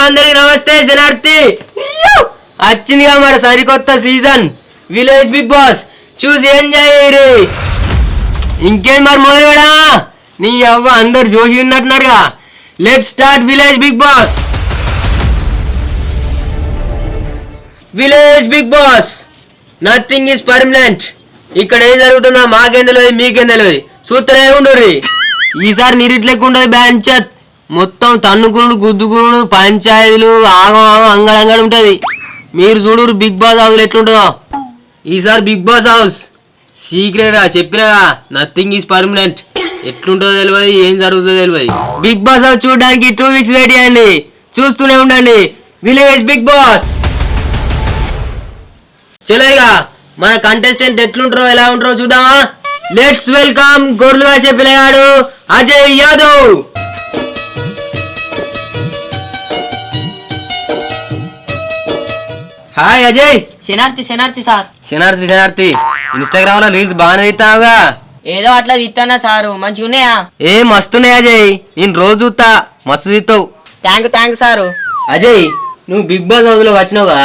అందరికి నమస్తే శనార్థి వచ్చిందిగా మరి సరికొత్త సీజన్ విలేజ్ బిగ్ బాస్ చూసి ఎంజాయ్ చేయరు. ఇంకేం మరి మొదలుపెడా నీ అవ్వ అందరు చూసి ఉన్నట్టున్నారుగా. Let start village big boss. Village big boss nothing is permanent. ఇక్కడ ఏం జరుగుతుందో మాకేం తెలియదు, మీకేం తెలియదు. చూస్తూనే ఉండరు. ఈసారి నిరిట్లెక్కుండదు బ్యాంచత్. మొత్తం తన్నుకునుడు గుద్దుకునుడు పంచాయతీలు ఆగం ఆగం అంగడంగడు ఉంటుంది. మీరు చూడరు బిగ్ బాస్ హౌస్ ఎట్లుంటుందో. ఈసారి బిగ్ బాస్ హౌస్ సీక్రెట్గా చెప్పినగా నథింగ్ ఈజ్ పర్మనెంట్. ఎట్లుంటుందో తెలియదు, ఏం జరుగుతుందో తెలియదు. బిగ్ బాస్ హౌస్ చూడడానికి 2 weeks వెయిట్ చేయండి. చూస్తూనే ఉండండి విలేజ్ బిగ్ బాస్. చలోగా మన కంటెస్టెంట్ ఎట్లుంటారో ఎలా ఉంటారో చూద్దామా. లెట్స్ వెల్కమ్ గొర్రెలు కాసే పిల్లగాడు అజయ్ యాదవ్. హాయ్ అజయ్. శనార్థి సార్. శనార్థి ఇన్స్టాగ్రామ్ లో రీల్స్ బాగానే తీస్తావుగా. ఏదో అట్లా తీస్తానా సారు, మంచిగా ఉన్నాయా? ఏ మస్తున్నాయి అజయ్, నేను రోజు చూస్తా, మస్తు తీస్తావు. Thank sir. అజయ్ నువ్వు బిగ్ బాస్ హౌస్ లో వచ్చినావుగా,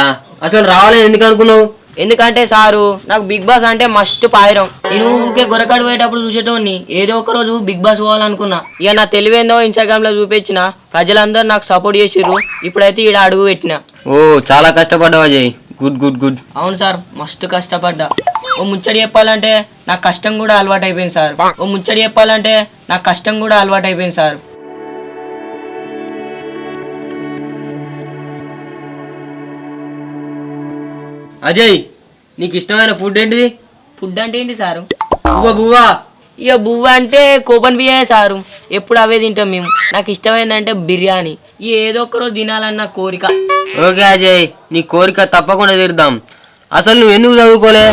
అసలు రావాలని ఎందుకు అనుకున్నావు? ఎందుకంటే సారు నాకు బిగ్ బాస్ అంటే మస్తు పాయిరం. నేను ఊకే గొరకాడు పోయేటప్పుడు చూసేటోని ఏదో ఒక రోజు బిగ్ బాస్ పోవాలనుకున్నా. ఇక నా తెలివేందో ఇన్స్టాగ్రామ్ లో చూపించిన ప్రజలందరూ నాకు సపోర్ట్ చేసిర్రు. ఇప్పుడైతే ఈడ అడుగు పెట్టిన. ఓ చాలా కష్టపడ్డావు అజయ్. Good good good. అవును సార్, మస్తు కష్టపడ్డా. ఓ ముచ్చడి చెప్పాలంటే నాకు కష్టం కూడా అలవాటు అయిపోయింది సార్. అజయ్ నీకు ఇష్టమైన ఫుడ్ ఏంటిది? ఫుడ్ అంటే ఏంటి సారు? బువ్వా. ఇక బువ్వ అంటే కోపన్ బిర్యానీ సారు, ఎప్పుడు అవే తింటాం మేము. నాకు ఇష్టమైందంటే బిర్యానీ. ఏదో ఒక రోజు తినాలన్న కోరిక. ఓకే అజయ్, నీ కోరిక తప్పకుండా తీరుద్దాం. అసలు నువ్వు ఎందుకు చదువుకోలే?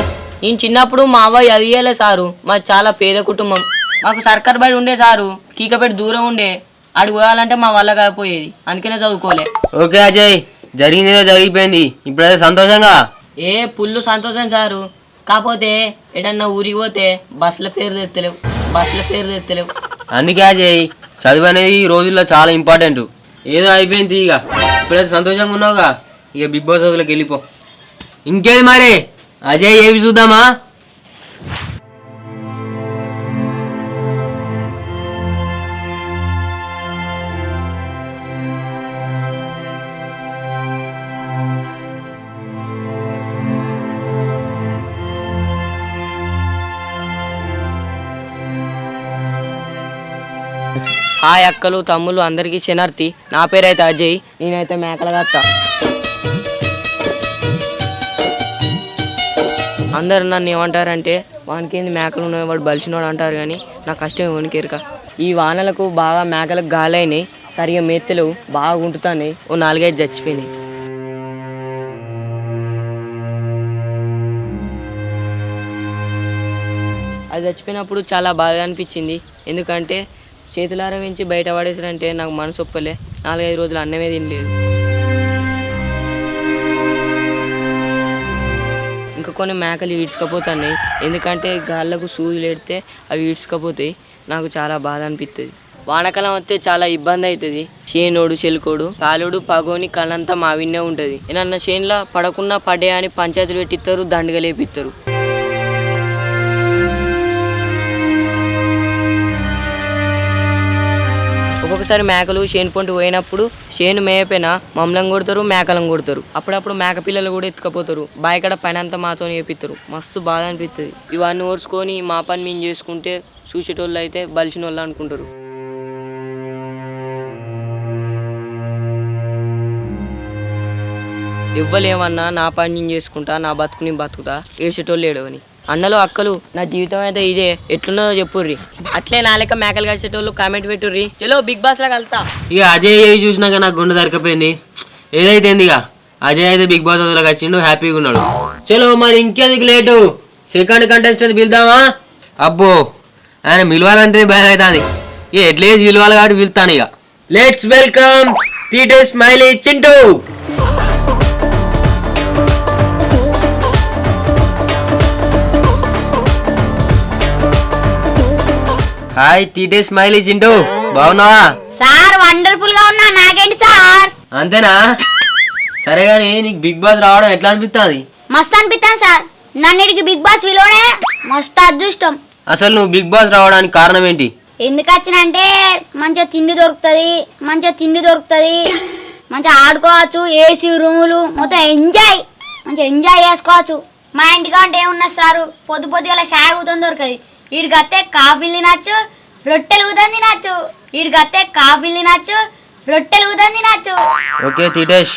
నేను చిన్నప్పుడు మా అవ్వ చదివేలే సారు. మాది చాలా పేద కుటుంబం. మాకు సర్కార్ బడి ఉండే సారు, కీకపేట దూరం ఉండే. ఆడికి పోవాలంటే మా వల్ల కాకపోయేది, అందుకనే చదువుకోలే. ఓకే అజయ్, జరిగిందేదో జరిగిపోయింది. ఇప్పుడైతే సంతోషంగా? పుల్లు సంతోషం సారు. కాకపోతే ఎటన్నా ఊరికి పోతే బస్సుల పేరు తెత్తలేవు. అందుకే అజయ్ చదువు అనేది ఈ రోజుల్లో చాలా ఇంపార్టెంట్. ఏదో అయిపోయింది, ఇక ఇప్పుడైతే సంతోషంగా ఉన్నావుగా, ఇక బిగ్ బాస్ హౌస్లోకి వెళ్ళిపో. ఇంకేది మరి అజయ్, ఏవి చూద్దామా? హాయ్ అక్కలు తమ్ముళ్ళు అందరికీ శనార్థి. నా పేరైతే అజయ్. నేనైతే మేకల గత్త. అందరు నన్ను ఏమంటారంటే వానికేంది మేకలు ఉన్నాయి, వాడు బలిసినోడు అంటారు. కానీ నా కష్టం వణికేరుక. ఈ వానలకు బాగా మేకలకు గాలైనాయి, సరిగా మేత్తలు బాగా ఉంటుతాయి. ఓ 4-5 చచ్చిపోయినాయి. అది చచ్చిపోయినప్పుడు చాలా బాధగా అనిపించింది. ఎందుకంటే చేతులారా వెంచి బయట పడేసారంటే నాకు మనసు ఒప్పలే. 4-5 రోజులు అన్నమే తినలేదు. ఇంకా కొన్ని మేకలు ఈడ్చుకపోతున్నాయి. ఎందుకంటే గాళ్ళకు సూదులు ఎడితే అవి ఈడ్చుకపోతాయి. నాకు చాలా బాధ అనిపిస్తుంది. వానకాలం వస్తే చాలా ఇబ్బంది అవుతుంది. చేనోడు చెలుకోడు కాలుడు పగోని కళ్ళంతా మావిన్నే ఉంటుంది. ఏమన్నా చేనులో పడకుండా పడే అని పంచాయతీలు పెట్టిస్తారు, దండగా లేపిస్తారు. ఒక్కొక్కసారి మేకలు చేను పొంటి పోయినప్పుడు చేను మేయపోయినా మమ్మల్ని కొడతారు, మేకలను కొడతారు. అప్పుడప్పుడు మేక పిల్లలు కూడా ఎత్తుకపోతారు. బాయికడ పని అంతా మాతో వేపిస్తారు. మస్తు బాధ అనిపిస్తుంది. ఇవన్నీ ఓర్చుకొని మా పని మేము చేసుకుంటే చూసేటోళ్ళు అయితే బలిసిన వాళ్ళు అనుకుంటారు. ఇవ్వలేమన్నా నా పని నేను చేసుకుంటా, నా బతుకు నేను బతుకుతా, ఏడ్చేటోళ్ళు ఏడవని. అన్నలు అక్కలు నా జీవితం అయితే ఇదే, ఎట్లున్నదో చెప్పుర్రి. అట్లే నా లెక్క మేకలు కలిసేటోళ్ళు కామెంట్ పెట్టుర్రి. చలో బిగ్ బాస్ లా కలుతా. ఇక అజయ్ ఏవి చూసినాక నాకు గుండె దొరికిపోయింది. ఏదైతే ఇక అజయ్ అయితే బిగ్ బాస్ హౌస్లోకి వచ్చిండు, హ్యాపీగా ఉన్నాడు. చలో మరి ఇంకేందుకు లేటు, సెకండ్ కంటెస్టెంట్ పిలుద్దామా? అబ్బో ఆయన పిలవాలంటే భయం అవుతుంది. ఇక ఎట్లేసి పిలవాలి కాబట్టి పిలుతాను. ఇక లెట్స్ వెల్కమ్ టీటే స్మైలీ చింటూ. హాయ్ టీటే స్మైలీ చింటూ, బాగున్నావా? సార్ వండర్ఫుల్ గా ఉన్నా. నాకేంటి సార్? అంతేనా? సరే కానీ నీకు బిగ్ బాస్ రావడం ఎట్లా అనిపిస్తుంది? మస్తు అనిపిస్తాను సార్. నన్నిటికి బిగ్ బాస్ విలువనే మస్తు అదృష్టం. అసలు నువ్వు బిగ్ బాస్ రావడానికి కారణం ఏంటి? ఎందుకు వచ్చినంటే మంచిగా తిండి దొరుకుతుంది, మంచిగా ఆడుకోవచ్చు, ఏసీ రూములు మొత్తం మంచిగా ఎంజాయ్ చేసుకోవచ్చు. మా ఇంటికి అంటే ఏమున్నా సారు, పొద్దుగల చాయ్ ఊతం దొరకదు. వీడికి వస్తే కాఫీలు తినచ్చు, రొట్టెలు ఊతం తినచ్చు. ఓకే తీటేష్,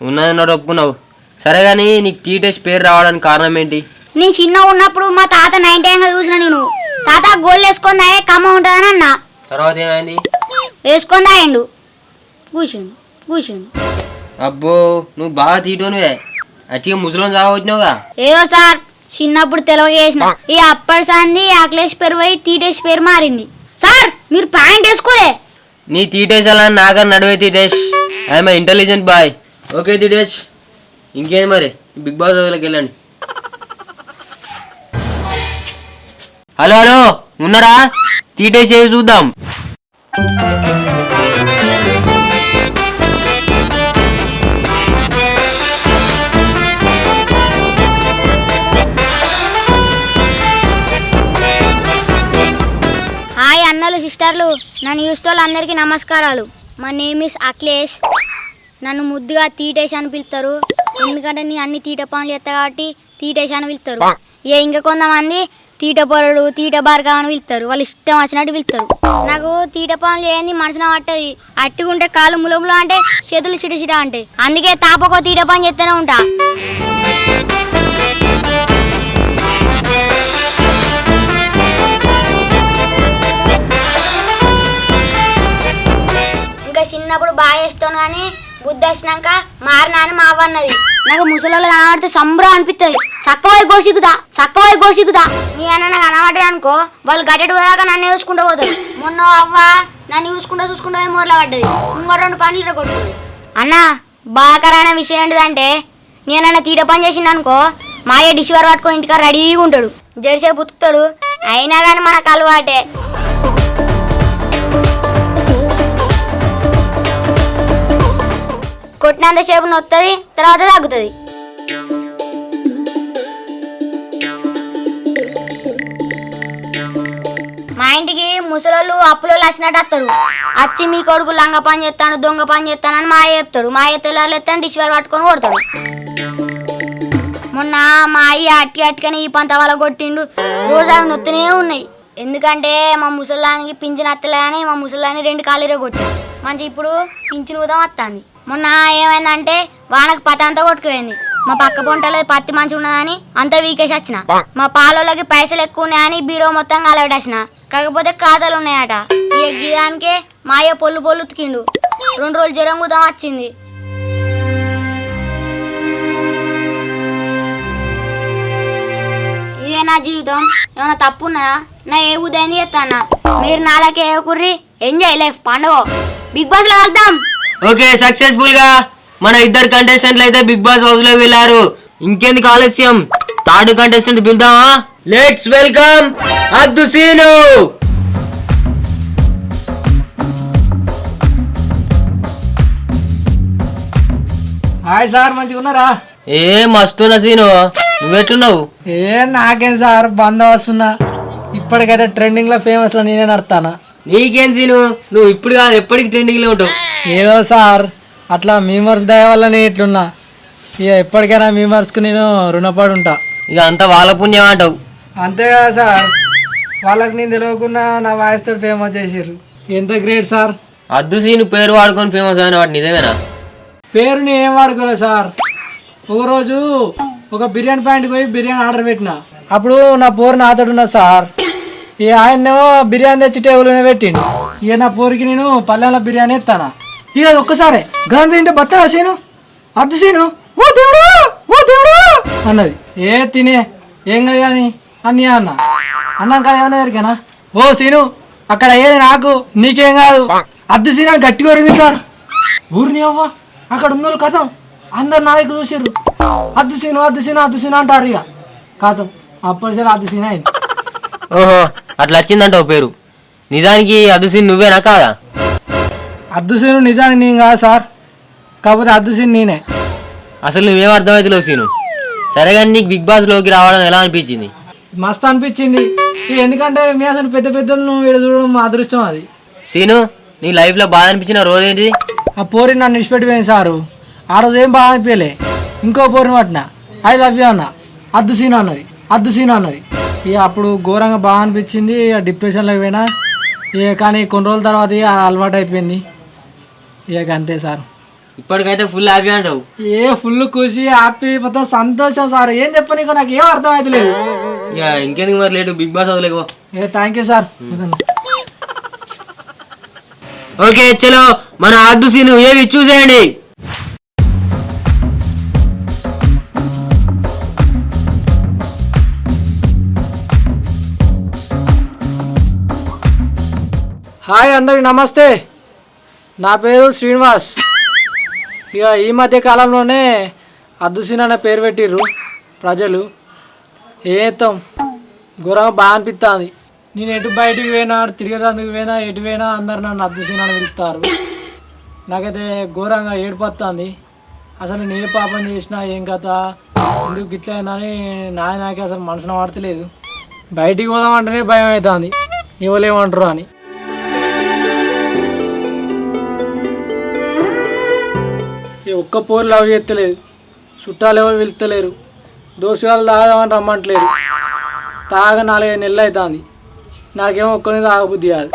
ఉన్నదన్నట్టు ఒప్పుకున్నావు. సరే కానీ నీకు తీటేష్ పేరు రావడానికి కారణం ఏంటి? నీ చిన్న ఉన్నప్పుడు మా తాత 9 టైంగా చూసిన నేను. తాత గోళ్ళు వేసుకుందా కమ్మ ఉంటుందని అన్న. తర్వాత ఏమైంది? వేసుకొని తాగిండు, కూర్చుండు. అబ్బో, నువ్వు బాగా తీటోనువే. అచ్చిగా ముసలిని సాగొచ్చినావుగా. ఏదో సార్ చిన్నప్పుడు తెలివగా చేసిన. ఈ అప్పటి సంది అఖిలేష్ పేరు పోయి తీటేష్ పేరు మారింది. సార్ మీరు ప్యాంట్ వేసుకోలే. నీ తీటేష్ అలా నాకన్నా నడువే Titesh. I'm intelligent boy. Okay Titesh, ఇంకేంది మరి బిగ్ బాస్ దగ్గరికి వెళ్ళండి. హలో ఉన్నారా? తీటేష్ చేసి చూద్దాం. హాయ్ అన్నలు సిస్టర్లు, నన్ను చూసేటోళ్ళు అందరికీ నమస్కారాలు. మా నేమ్ ఇస్ అఖిలేష్. నన్ను ముద్దుగా తీటేష్ అని పిలుస్తారు. ఎందుకంటే నేను అన్ని తీట పనులు చేస్తా కాబట్టి తీటేష్ అని పిలుస్తారు. ఇంకా కొంతమంది తీట పొరడు, తీట బార్గా అని పిలుస్తారు. వాళ్ళు ఇష్టం వచ్చినట్టు పిలుస్తారు. నాకు తీట పనులు చేయండి మనసున పట్టది. అట్టుకుంటే కాళ్ళు ములములు అంటే చేతులు చిట అంటే. అందుకే తాపకో తీట పని చేస్తూనే ఉంటా. ఇంకా చిన్నప్పుడు బాగా చేస్తాను కానీ బుద్ధి వచ్చినాక మారినా అని మా అవ్వ అన్నది. నాకు ముసలోళ్ళు కనబడితే సంబరం అనిపిస్తుంది. చక్కవై గోసిగుతా నీ అన్న నాకు కనబడ్డాడు అనుకో, వాళ్ళు గట్టెడు పోయాక నన్ను చూసుకుంటూ పోతారు. మొన్న అవ్వ నన్ను చూసుకుంటూ మూరలో పడ్డది. ఇంకో 2 పనులు కొట్టుకుంది. అన్న బాకరైన విషయం ఏంటిదంటే, నేనన్న తీట పని చేసింది అనుకో, మాయ డిష్ పట్టుకొని ఇంటికా రెడీగా ఉంటాడు, జెర్సే బుతుకుతాడు. అయినా కానీ మనకు అలవాటే. కొట్టినంతసేపు నొత్తది, తర్వాత తగ్గుతుంది. మా ఇంటికి ముసలోళ్ళు అప్పులోళ్ళు వచ్చినట్టు వస్తారు. వచ్చి మీ కొడుకు లంగ పని చేస్తాను, దొంగ పని చేస్తానని మాయ చెప్తాడు. మాయ తెల్లారు ఎత్తాను డిష్ పట్టుకొని కొడతాడు. మొన్న మా అయ్య అట్టుకని ఈ పంత వాళ్ళ కొట్టిండు. రోజు అవి నొత్తనే ఉన్నాయి. ఎందుకంటే మా ముసలానికి పింఛన్ అత్తలేదని మా ముసలాన్ని 2 కాలు కొట్టి మంచి ఇప్పుడు పింఛన్ ఊదాం వస్తుంది. మొన్న ఏమైందంటే వానకు పత్తి అంతా కొట్టుకుపోయింది. మా పక్క పొంటలో పత్తి మంచిగా ఉన్నదని అంతా వీకేసి వచ్చిన. మా పాలలోకి పైసలు ఎక్కువ ఉన్నాయని బీరో మొత్తం కలబెట్టేసిన. కాకపోతే ఖాతాలు ఉన్నాయట. ఈ గిదానికే మా అయ్య పొల్లు ఉతికిండు. 2 రోజులు జ్వరం ఊదాం వచ్చింది. ఇదే నా జీవితం. ఏమైనా తప్పు ఉన్నదా? నా ఏ ఉదయం చేస్తానా? మీరు నాలాగే ఏ కుర్రి ఎంజాయ్ లైఫ్ పండుగ. బిగ్ బాస్ లో వెళ్తాం. ఓకే, సక్సెస్ఫుల్ గా మన 2 కంటెస్టెంట్లు అయితే బిగ్ బాస్ హౌస్ లో వెళ్ళారు. ఇంకెందుకు ఆలస్యం, 3rd కంటెస్టెంట్ పిలుద్దామా? Let's welcome Addu Seenu. Hi sir, మంచిగా ఉన్నారా? ఏ మస్తున్నా సీను, నువ్వెట్లున్నావు? నాకేం సార్, బంద్ వస్తున్నా. ఇప్పటికైతే ట్రెండింగ్ లో ఫేమస్ లో నేనే నడతానా. నీకేం సీను, నువ్వు ఇప్పుడు కాదు ఎప్పటికి ట్రెండింగ్ లో ఉంటావు. ఏదో సార్ అట్లా మీమర్స్ దయ వల్లనే ఇట్లున్నా. ఇక ఎప్పటికైనా మీమర్స్కు నేను రుణపడి ఉంటా. ఇక అంతా వాళ్ళ పుణ్యం అంటావు. అంతే కదా సార్, వాళ్ళకి నేను తెలియకుండా నా వాయిస్ తోటి ఫేమస్ చేసారు. ఎంత గ్రేట్ సార్. అద్దు సీను పేరు వాడుకొని ఫేమస్ అయిన వాడు నిజమేనా? పేరుని ఏం వాడుకోలేదు సార్. ఒకరోజు ఒక బిర్యానీ పాయింట్కి పోయి బిర్యానీ ఆర్డర్ పెట్టిన. అప్పుడు నా పోరు నాతోడు ఉన్నా సార్. ఇక ఆయనేమో బిర్యానీ తెచ్చి టేబుల్ మీద పెట్టిండు. ఇక నా పోరికి నేను పల్లెంలో బిర్యానీ ఎత్తానా. ఇక ఒక్కసారి గాంధీ తింటే బత్తా సీను, అద్దు సీను ఓ దేవుడు అన్నది. ఏ తినే ఏం కాదు కానీ అన్నీ అన్నాక ఏమన్నా జరిగానా? ఓ సీను అక్కడ అయ్యేది నాకు, నీకేం కాదు. అద్దు సీను అని గట్టిగా ఒరిగింది సార్. ఊరిని అవ్వ అక్కడ ఉన్న వాళ్ళు కథం అందరు నా దగ్గర చూసారు. అద్దు సీను అంటారు. ఇక కథం అప్పటిసరి అద్దు సీన్ అయింది. ఓహో, అట్లా వచ్చిందంటావు పేరు. నిజానికి అద్దు సీన్ నువ్వేనా కాదా? అద్దు సీను నిజానికి నేను కాదు సార్. కాకపోతే అద్దు సీన్ నేనే. అసలు నువ్వేం అర్థమవుతలేవు సీను. సరే కానీ నీకు బిగ్ బాస్లోకి రావడం ఎలా అనిపించింది? మస్తు అనిపించింది. ఎందుకంటే మీ అసలు పెద్ద పెద్దలను వీడు చూడడం మా అదృష్టం అది. సీను, నీ లైఫ్లో బాధ అనిపించిన రోజు ఏంటి? ఆ పోరి నన్ను విడిచిపెట్టిపోయింది సారు. ఆ రోజు ఏం బాగా అనిపించలే. ఇంకో పోరిని పట్టిన, ఐ లవ్ యూ అన్న, అద్దు సీను అన్నది. ఇక అప్పుడు ఘోరంగా బాగా అనిపించింది. ఇక డిప్రెషన్లోకి పోయినా. ఇక కానీ కొన్ని రోజుల తర్వాత ఇక అలవాటు అయిపోయింది. ఇక అంతే సార్. ఇప్పటికైతే ఫుల్ హ్యాపీ అంటావు? ఫుల్ ఖుషి, హ్యాపీ, మొత్తం సంతోషం సార్. ఏం చెప్పనీకో నాకు ఏం అర్థం అవుతలేదు. ఇక ఇంకెందుకు మరి లేటు, బిగ్ బాస్ వదిలేకో. Thank you sir. ఓకే చలో, మన అద్దు సీను ఏవి చూసేయండి. హాయ్ అందరికి నమస్తే. నా పేరు శ్రీనివాస్. ఇక ఈ మధ్య కాలంలోనే అద్దుసీన్ అనే పేరు పెట్టిర్రు ప్రజలు. ఏతం ఘోరంగా బాగా అనిపిస్తుంది. నేను ఎటు బయటికి పోయినా, తిరిగేదానికి పోయినా, ఎటు పోయినా అందరు నన్ను అద్దుసీన్ అని పిలుస్తారు. నాకైతే ఘోరంగా ఏడిపోతుంది. అసలు నేను పాపం చేసినా ఏం కథ, ఎందుకు గిట్లా అయిందని నాకే అసలు మనసున పడతలేదు. బయటికి పోదామంటేనే భయం అవుతుంది, ఇవ్వలేమంటారు అని. ఒక్క పోరు లవ్ చేస్తలేదు, చుట్టాలు ఎవరు వెళ్తలేరు, దోసుగాలు తాగదామని రమ్మంటలేరు. తాగ 4-5 నెలలు అవుతుంది. నాకేమో ఒక్కరిని తాగబుద్ధి కాదు.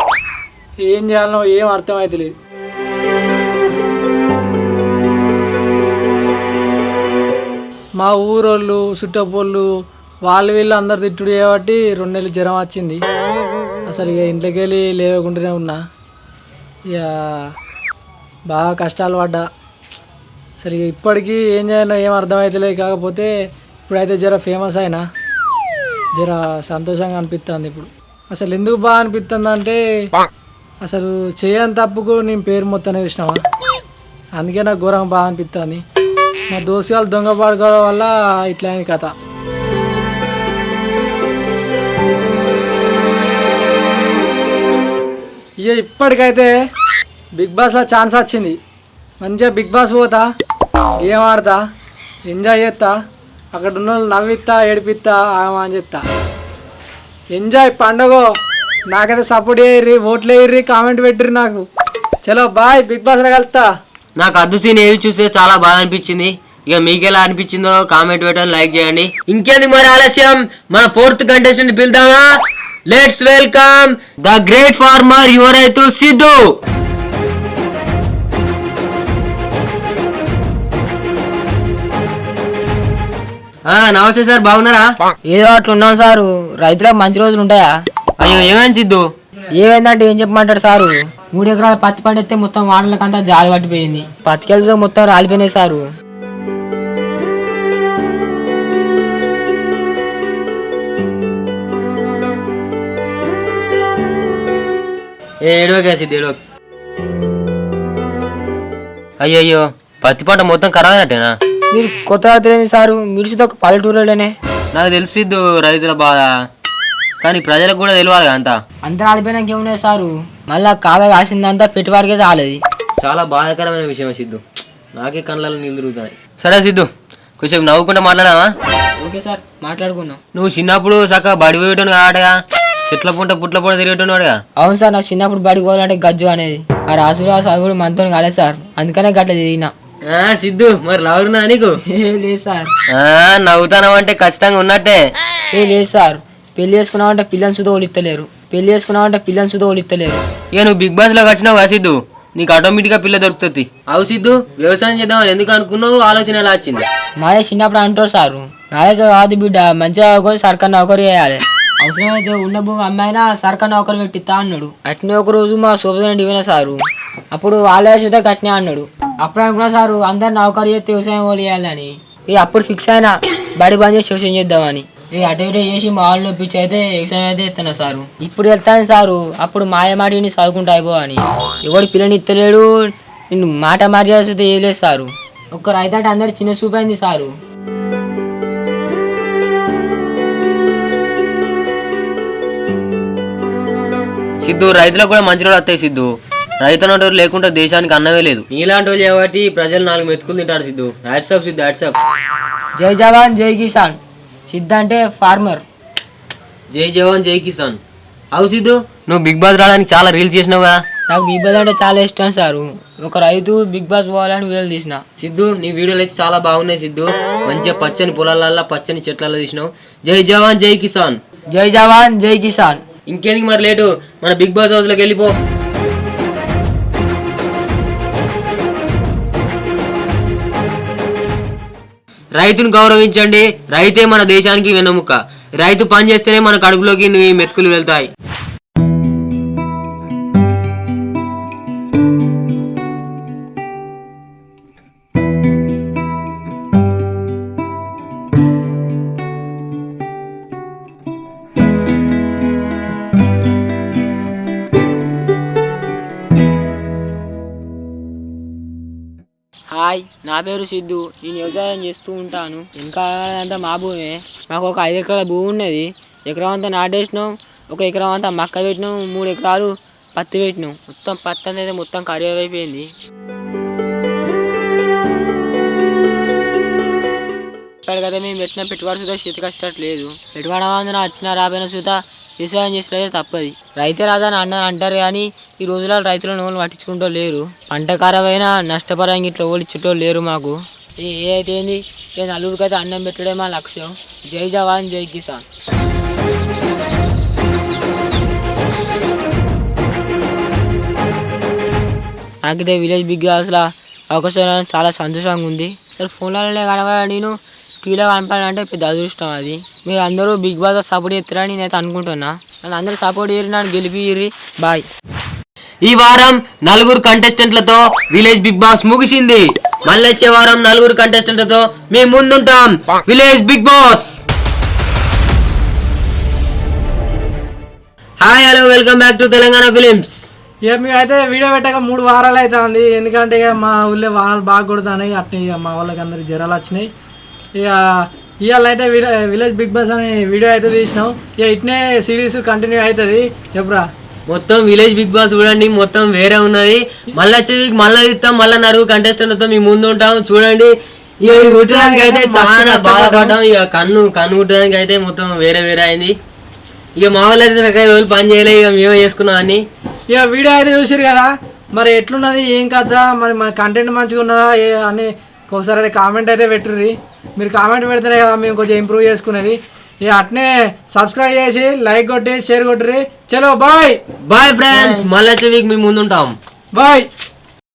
ఏం చేయాలనో ఏం అర్థం అవుతలేదు. మా ఊరోళ్ళు, చుట్టపోళ్ళు, వీళ్ళు అందరు తిట్టుడు చేయబట్టి 2 నెలలు జ్వరం వచ్చింది. అసలు ఇక ఇంట్లోకి వెళ్ళి లేవకుండానే ఉన్నా. ఇక బాగా కష్టాలు పడ్డా. సరే ఇప్పటికీ ఏం చేయాలో ఏం అర్థమవుతలేదు. కాకపోతే ఇప్పుడైతే జర ఫేమస్ అయినా, జర సంతోషంగా అనిపిస్తుంది ఇప్పుడు. అసలు ఎందుకు బాగా అనిపిస్తుంది అంటే, అసలు చేయని తప్పుకు నేను పేరు మొత్తాన్ని చూసినావా, అందుకే నాకు ఘోరంగా బాగా అనిపిస్తుంది. మా దోస్తుగాలు దొంగ పడుకోవడం వల్ల ఇట్లా అయింది కథ. ఇక ఇప్పటికైతే బిగ్ బాస్లో ఛాన్స్ వచ్చింది. మంచిగా బిగ్ బాస్ పోతా, గేమ్ ఆడతా, ఎంజాయ్ చేస్తా, అక్కడ ఉన్న వాళ్ళు నవ్విస్తా, ఏడిపిస్తా, ఆగమని చెప్తా. ఎంజాయ్ పండుగ. నాకైతే సపోర్ట్ చేయర్రి, ఓట్లు వేయర్రి, కామెంట్ పెట్టిర్రి నాకు. చలో బాయ్, బిగ్ బాస్లో కలుస్తా. నాకు అద్దు సీన్ ఏవి చూస్తే చాలా బాగా అనిపించింది. ఇక మీకు ఎలా అనిపించిందో కామెంట్ పెట్టండి, లైక్ చేయండి. ఇంకేంది మరి ఆలస్యం, మన 4th కంటెస్టెంట్ పిలుద్దామా? Let's welcome the great farmer యువ రైతు సిద్ధు. నమస్తే సార్, బాగున్నారా? ఏదో అట్లా ఉన్నాం సారు. రైతులకు మంచి రోజులు ఉంటాయా? అయ్యో ఏమైంది సిద్ధు? ఏమైందంటే ఏం చెప్పమంటారు సారు, 3 ఎకరాల పత్తి పండితే మొత్తం వానలకంతా జాలి పట్టిపోయింది. పత్తికెళ్ళతో మొత్తం రాలిపోయినాయి సారు. ఏడోగా సిద్ధు, ఏడో. అయ్యయ్యో, పత్తి పంట మొత్తం ఖరాబ్ అయినట్టేనా? మీరు కొత్తగా తెలియదు సారు, మిర్చితో ఒక పల్లెటూరులోనే. నాకు తెలిసిద్దు రైతుల బాధ, కానీ ప్రజలకు కూడా తెలియాలి అంతా. అంతా రాలిపోయినాక ఏమున్నాయి సారు, మళ్ళా కాదా కాసిందంతా పెట్టుబడికే చాలది. చాలా బాధాకరమైన విషయం సిద్ధు, నాకే కళ్ళలో నీళ్ళు తిరుగుతాయి. సరే సిద్ధు, కొంచెం నవ్వుకుంటా మాట్లాడావా? ఓకే సార్, మాట్లాడుకుందాం. నువ్వు చిన్నప్పుడు చక్కగా బడి పోయేటోను ఆడగా, చెట్ల పుట్ల తిరిగేటోను వాడుగా. అవును సార్, నాకు చిన్నప్పుడు బడికి పోవాలంటే గజ్జు అనేది. ఆ రాసులు అవి కూడా మనతో కాలేదు సార్, అందుకనే గట్ల తిరిగినా. సిద్ధు మరి లవరున్నా నీకు? లేదు సార్. నవ్వుతానవంటే ఖచ్చితంగా ఉన్నట్టే. లేదు సార్, పెళ్లి చేసుకున్నామంటే పిల్లలు సుధో ఇస్తలేరు. ఇక నువ్వు బిగ్ బాస్ లోకి వచ్చినావు కదా సిద్ధు, నీకు ఆటోమేటిక్ గా పిల్ల దొరుకుతుంది. అవు సిద్ధు, వ్యవసాయం చేద్దామని ఎందుకు అనుకున్నావు, ఆలోచన ఎలా వచ్చింది? నాదే చిన్నప్పుడు అంటారు సారు, నాదే కాదు బిడ్డ, మంచిగా సర్కార్ నౌకరు చేయాలి, అవసరమైతే ఉన్న భూమి అమ్మాయినా సర్కార్ నౌకరు పెట్టిస్తా అన్నాడు. అట్నే ఒక రోజు మా శోభన ఇవ్వనా సారు, అప్పుడు వాళ్ళే చూద్దా కట్నే అన్నాడు. అప్పుడు అనుకున్నా సారు, అందరు నౌకరు చేస్తే వ్యవసాయం వాళ్ళు చేయాలని. అప్పుడు ఫిక్స్ అయినా బడి బంద్ చేసి వ్యవసాయం చేద్దామని. అటు ఇటు చేసి మా వాళ్ళు నొప్పించి అయితే వ్యవసాయం అయితే ఎత్తున్నా సారు. ఇప్పుడు వెళ్తాను సారు, అప్పుడు మాయమాటిని చదువుకుంటా అయిపో అని. ఎవడు పిల్లని ఇత్తలేడు, నిన్ను మాట మర్యాద చూస్తే ఏం లేదు సారు. ఒక్క రైతు అంటే అందరు చిన్న చూపు అయింది సారు. సిద్ధు, రైతులకు కూడా మంచి రోజులు వస్తాయి సిద్ధు. రైతన్నోడు లేకుంటే దేశానికి అన్నమే లేదు. నీలాంటి వాళ్ళు కాబట్టి ప్రజలు 4 మెతుకులు తింటారు సిద్ధు. Hats off Siddhu, hats off. జై జవాన్ జై కిసాన్. సిద్ధ అంటే ఫార్మర్. జై జవాన్ జై కిసాన్. అవు సిద్ధు, నువ్వు బిగ్ బాస్ రావడానికి చాలా రీల్స్ చేసినావు కదా. నాకు బిగ్ బాస్ అంటే చాలా ఇష్టం సారు. ఒక రైతు బిగ్ బాస్ పోవాలని వీడియోలు తీసిన. సిద్ధు, నీ వీడియోలు అయితే చాలా బాగున్నాయి సిద్ధు. మంచిగా పచ్చని పొలాలల్లో పచ్చని చెట్లలో తీసినావు. జై జవాన్ జై కిసాన్. జై జవాన్ జై కిసాన్. ఇంకేందుకు మరి లేటు, మన బిగ్ బాస్ హౌస్లోకి వెళ్ళిపో. రైతును గౌరవించండి. రైతే మన దేశానికి వెన్నెముక. రైతు పని చేస్తేనే మన కడుపులోకి నీ మెతుకులు వెళ్తాయి. హాయ్, నా పేరు సిద్ధు. నేను వ్యవసాయం చేస్తూ ఉంటాను. ఇంకా అంతా మా భూమే. మాకు ఒక 5 ఎకరాల భూమి ఉన్నది. ఎకరం అంతా నాటేసినాం, ఒక ఎకరం అంతా మక్క పెట్టినాం, 3 ఎకరాలు పత్తి పెట్టినాం. మొత్తం పత్తి అనేది మొత్తం ఖరీదు అయిపోయింది. ఇప్పటికైతే మేము పెట్టిన పెట్టుబడి సుధా చేతి కష్టట్లేదు. పెట్టుబడి మందున వచ్చిన రాబోయిన సుధా వ్యవసాయం చేసినదే తప్పది. రైతే రాదని అంటారు కానీ ఈ రోజుల్లో రైతులను వాళ్ళు పట్టించుకుంటూ లేరు. పంట ఖరాబైన నష్టపరంగా ఇట్లా ఓడిచ్చేటోళ్ళు లేరు మాకు. ఏదైతే ఏంది, నలుగురికైతే అన్నం పెట్టడే మా లక్ష్యం. జై జవాన్ జై కిసాన్. నాకైతే విలేజ్ బిగ్ బాస్లో అవకాశం చాలా సంతోషంగా ఉంది. అసలు ఫోన్లలోనే కనబడ, నేను టీవీలో కనపడాలంటే పెద్ద అదృష్టం అది. మీరు అందరూ బిగ్ బాస్ సపోర్ట్ చేస్తారని నేనైతే అనుకుంటున్నా. నన్ను అందరూ సపోర్ట్ చేయరు, నన్ను గెలిపియ్యి. బాయ్. ఈ వారం 4 కంటెస్టెంట్లతో విలేజ్ బిగ్ బాస్ ముగిసింది. మళ్ళీ వచ్చే వారం 4 కంటెస్టెంట్లతో మీ ముందుంటాం. Village big boss. Hi, hello, welcome back to Telangana films. ఇక మేమైతే వీడియో పెట్టాక 3 వారాలు అవుతుంది. ఎందుకంటే ఇక మా ఊళ్ళో వానలు బాగా కొడుతున్నాయి. అట్నే ఇక మా వాళ్ళకి అందరికి జ్వరాలు వచ్చినాయి. ఇక ఇవాళ అయితే విలేజ్ బిగ్ బాస్ అనే వీడియో అయితే తీసినాం. ఇక ఇట్నే సిరీస్ కంటిన్యూ అవుతుంది. చెప్పురా. మొత్తం విలేజ్ బిగ్ బాస్ చూడండి, మొత్తం వేరే ఉన్నది. మళ్ళీ వచ్చే వీక్ మళ్ళీ ఇస్తాం. మళ్ళీ 4 కంటెస్టెంట్లతో మీ ముందు ఉంటాం. చూడండి. ఇక కుట్టడానికి అయితే చాలా బాధపడ్డాం. ఇక కన్ను కుట్టడానికి అయితే మొత్తం వేరే వేరే అయింది. ఇక మా వాళ్ళు అయితే రోజులు పని చేయలే, ఇక మేమే చేసుకున్నాం అన్ని. ఇక వీడియో అయితే చూసారు కదా, మరి ఎట్లున్నది, ఏం కదా, మరి మా కంటెంట్ మంచిగా ఉన్నదా అని ఒకసారి అయితే కామెంట్ అయితే పెట్టుర్రి. మీరు కామెంట్ పెడితేనే కదా మేము కొంచెం ఇంప్రూవ్ చేసుకునేది. ఇక అట్నే సబ్స్క్రైబ్ చేసి లైక్ కొట్టి షేర్ కొట్టుర్రి. చలో బాయ్. బాయ్ ఫ్రెండ్స్, మళ్ళీ వచ్చే వీక్ మీ ముందు ఉంటాం. బాయ్.